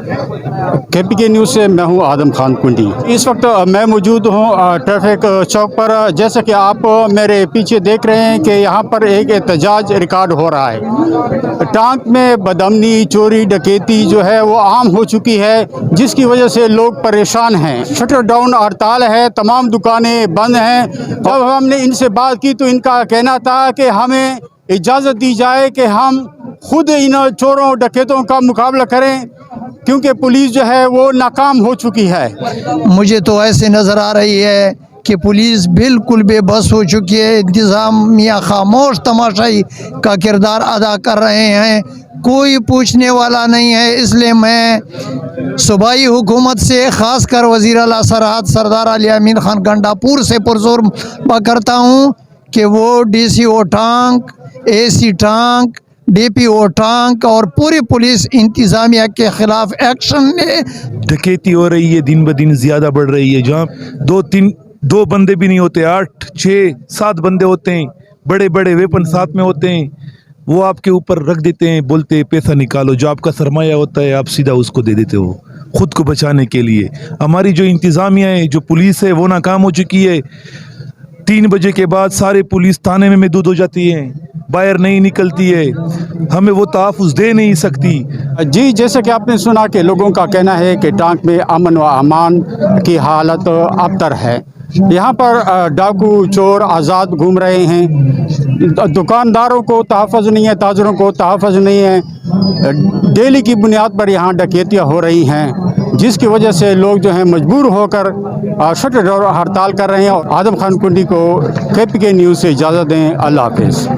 KPK news से मैं हूं आदम खान कुंडी। इस वक्त मैं मौजूद हूं ट्रैफिक चौक पर। जैसे कि आप मेरे पीछे देख रहे हैं कि यहां पर एक एहतजाज रिकॉर्ड हो रहा है। टांक में बदअमनी, चोरी, डकैती जो है वो आम हो चुकी है, जिसकी वजह से लोग परेशान हैं। शटर डाउन हड़ताल है, तमाम दुकानें बंद हैं। जब हमने इनसे बात की तो इनका कहना था कि हमें इजाज़त दी जाए कि हम खुद इन चोरों डकैतों का मुकाबला करें, क्योंकि पुलिस जो है वो नाकाम हो चुकी है। मुझे तो ऐसे नज़र आ रही है कि पुलिस बिल्कुल बेबस हो चुकी है। इंतज़ामिया खामोश तमाशाई का किरदार अदा कर रहे हैं, कोई पूछने वाला नहीं है। इसलिए मैं सूबाई हुकूमत से ख़ास कर वज़ीर आला सरहद सरदार अली अमीन खान गंडापुर से पुरज़ोर करता हूँ कि वो DCO tank, AC tank, DPO tank और पूरी पुलिस इंतज़ामिया के ख़िलाफ़ एक्शन ले। डकैती हो रही है, दिन ब दिन ज़्यादा बढ़ रही है। जहाँ दो बंदे भी नहीं होते, 8, 6, 7 बंदे होते हैं, बड़े बड़े वेपन साथ में होते हैं। वो आपके ऊपर रख देते हैं, बोलते हैं पैसा निकालो। जो आपका सरमाया होता है आप सीधा उसको दे देते हो खुद को बचाने के लिए। हमारी जो इंतज़ामिया है, जो पुलिस है, वो नाकाम हो चुकी है। 3 बजे के बाद सारे पुलिस थाने में महदूद हो जाती है, बाहर नहीं निकलती है, हमें वो तहफ़्फ़ुज़ दे नहीं सकती। जी, जैसे कि आपने सुना कि लोगों का कहना है कि टांक में अमन व अमान की हालत अबतर है। यहाँ पर डाकू चोर आज़ाद घूम रहे हैं, दुकानदारों को तहफ़्फ़ुज़ नहीं है, ताजरों को तहफ़्फ़ुज़ नहीं है। डेली की बुनियाद पर यहाँ डकैतियाँ हो रही हैं, जिसकी वजह से लोग जो हैं मजबूर होकर शटर डाउन हड़ताल कर रहे हैं। आदम खान कुंडी को KPK न्यूज़ से इजाज़त दें। अल्लाह हाफ़िज़।